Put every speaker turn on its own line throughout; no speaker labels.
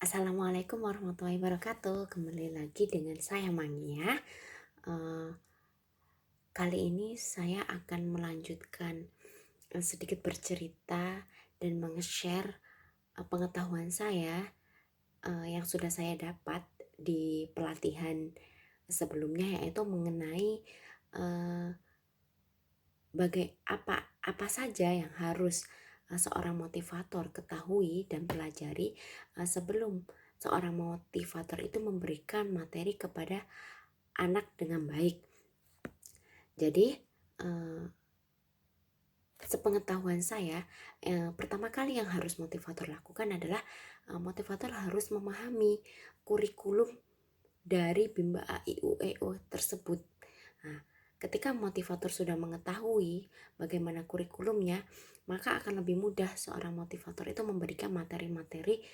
Assalamualaikum warahmatullahi wabarakatuh. Kembali lagi dengan saya Mangia. Eh, Kali ini saya akan melanjutkan sedikit bercerita dan meng-share pengetahuan saya yang sudah saya dapat di pelatihan sebelumnya, yaitu mengenai eh, apa saja yang harus seorang motivator ketahui dan pelajari sebelum seorang motivator itu memberikan materi kepada anak dengan baik. Jadi sepengetahuan saya, pertama kali yang harus motivator lakukan adalah motivator harus memahami kurikulum dari Bimba A I U E O tersebut. Nah, ketika motivator sudah mengetahui bagaimana kurikulumnya, maka akan lebih mudah seorang motivator itu memberikan materi-materi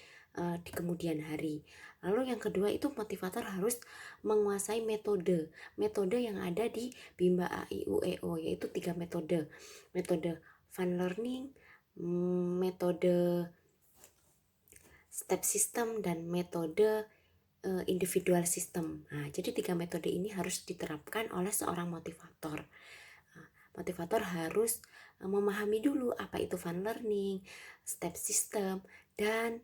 di kemudian hari. Lalu yang kedua itu motivator harus menguasai metode yang ada di Bimba A I U E O, yaitu 3 metode. Metode fun learning, metode step system, dan metode individual system. Nah, jadi 3 metode ini harus diterapkan oleh seorang motivator. Motivator harus memahami dulu apa itu fun learning, step system, dan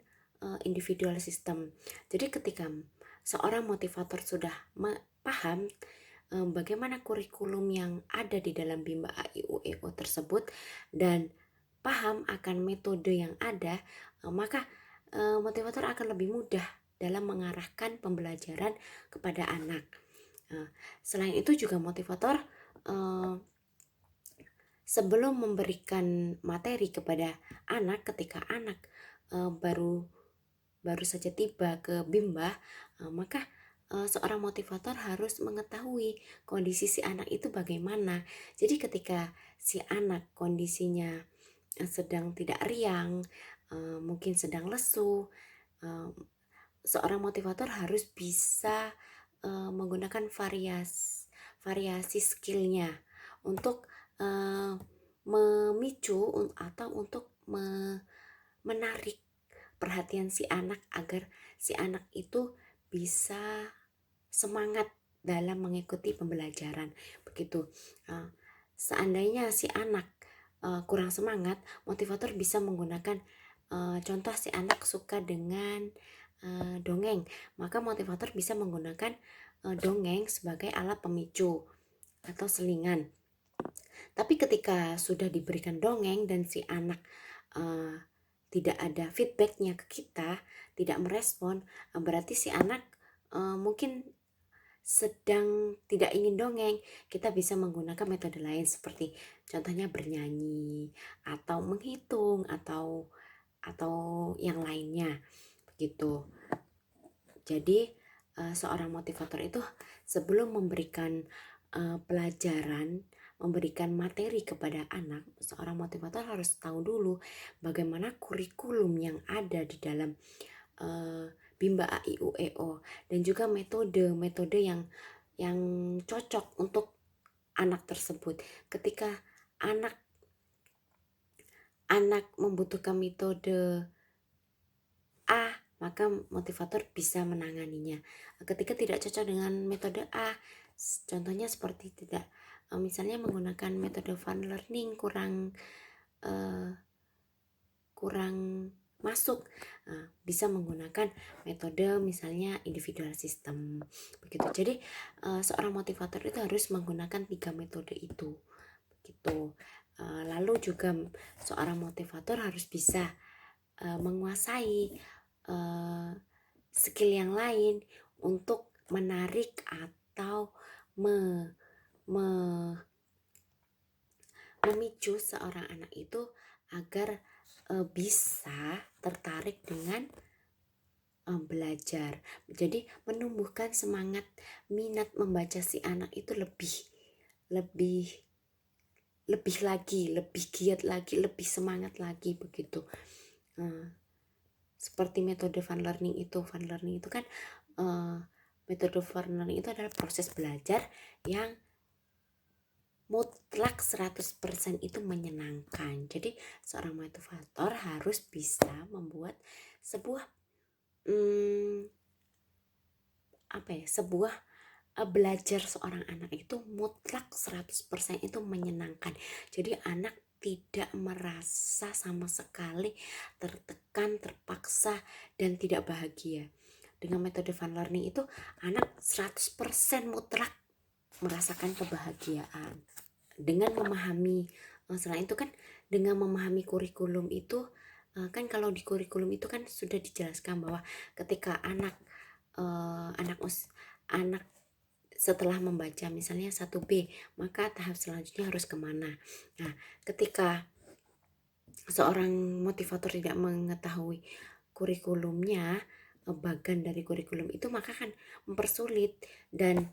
individual system. Jadi ketika seorang motivator sudah paham bagaimana kurikulum yang ada di dalam Bimba A I U E O tersebut dan paham akan metode yang ada, maka motivator akan lebih mudah dalam mengarahkan pembelajaran kepada anak. Selain itu juga motivator sebelum memberikan materi kepada anak, ketika anak baru saja tiba ke Bimba, maka seorang motivator harus mengetahui kondisi si anak itu bagaimana. Jadi ketika si anak kondisinya sedang tidak riang, mungkin sedang lesu, seorang motivator harus bisa menggunakan variasi skillnya untuk memicu atau untuk menarik perhatian si anak agar si anak itu bisa semangat dalam mengikuti pembelajaran. Begitu. Seandainya si anak kurang semangat, motivator bisa menggunakan contoh si anak suka dengan dongeng, maka motivator bisa menggunakan dongeng sebagai alat pemicu atau selingan. Tapi ketika sudah diberikan dongeng dan si anak tidak ada feedbacknya ke kita, tidak merespon, berarti si anak mungkin sedang tidak ingin dongeng. Kita bisa menggunakan metode lain seperti contohnya bernyanyi atau menghitung atau yang lainnya begitu. Jadi seorang motivator itu sebelum memberikan pelajaran, memberikan materi kepada anak, seorang motivator harus tahu dulu bagaimana kurikulum yang ada di dalam Bimba A I U E O, dan juga metode yang cocok untuk anak tersebut. Ketika anak membutuhkan metode A, maka motivator bisa menanganinya. Ketika tidak cocok dengan metode A, contohnya seperti tidak misalnya menggunakan metode fun learning kurang masuk, bisa menggunakan metode misalnya individual system begitu. Jadi seorang motivator itu harus menggunakan 3 metode itu begitu. Lalu juga seorang motivator harus bisa menguasai skill yang lain untuk menarik atau memicu seorang anak itu agar bisa tertarik dengan belajar. Jadi menumbuhkan semangat minat membaca si anak itu lebih lagi, lebih giat lagi, lebih semangat lagi begitu. Seperti metode fun learning itu kan metode fun learning itu adalah proses belajar yang mutlak 100% itu menyenangkan. Jadi seorang motivator harus bisa membuat sebuah mmm, sebuah belajar seorang anak itu mutlak 100% itu menyenangkan. Jadi anak tidak merasa sama sekali tertekan, terpaksa, dan tidak bahagia. Dengan metode fun learning itu anak 100% mutlak merasakan kebahagiaan. Dengan memahami, selain itu kan dengan memahami kurikulum itu, kan kalau di kurikulum itu kan sudah dijelaskan bahwa ketika anak anak setelah membaca misalnya 1B, maka tahap selanjutnya harus kemana. Nah, ketika seorang motivator tidak mengetahui kurikulumnya, bagian dari kurikulum itu, maka kan mempersulit dan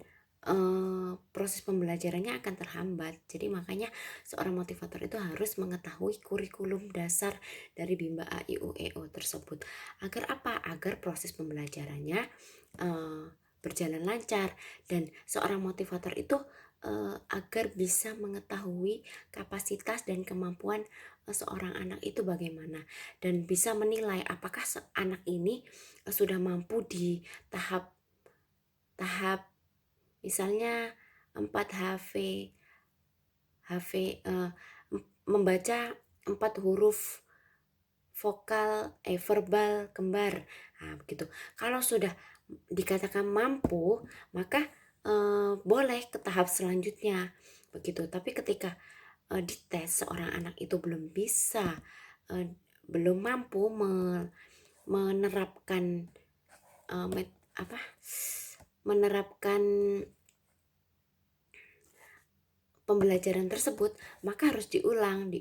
proses pembelajarannya akan terhambat. Jadi makanya seorang motivator itu harus mengetahui kurikulum dasar dari Bimba A I U E O tersebut. Agar apa? Agar proses pembelajarannya berjalan lancar, dan seorang motivator itu agar bisa mengetahui kapasitas dan kemampuan seorang anak itu bagaimana, dan bisa menilai apakah anak ini sudah mampu di tahap misalnya 4 membaca 4 huruf vokal verbal kembar. Nah, begitu. Kalau sudah dikatakan mampu, maka boleh ke tahap selanjutnya. Begitu. Tapi ketika dites seorang anak itu belum bisa, belum mampu menerapkan menerapkan pembelajaran tersebut, maka harus diulang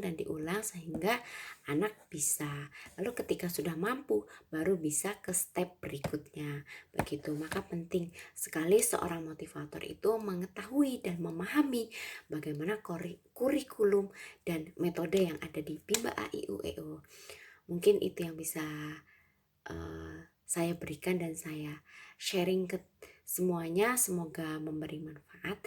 dan diulang sehingga anak bisa. Lalu ketika sudah mampu, baru bisa ke step berikutnya. Begitu, maka penting sekali seorang motivator itu mengetahui dan memahami bagaimana kurikulum dan metode yang ada di Bimba A I U E O. Mungkin itu yang bisa saya berikan dan saya sharing ke semuanya, semoga memberi manfaat.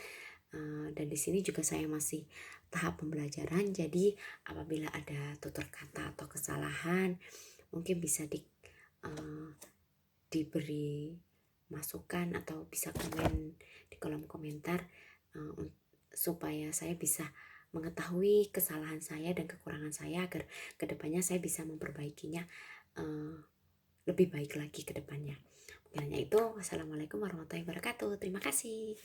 Dan di sini juga saya masih tahap pembelajaran, jadi apabila ada tutur kata atau kesalahan mungkin bisa diberi masukan atau bisa komen di kolom komentar, supaya saya bisa mengetahui kesalahan saya dan kekurangan saya agar kedepannya saya bisa memperbaikinya lebih baik lagi ke depannya. Mungkin hanya itu. Wassalamualaikum warahmatullahi wabarakatuh. Terima kasih.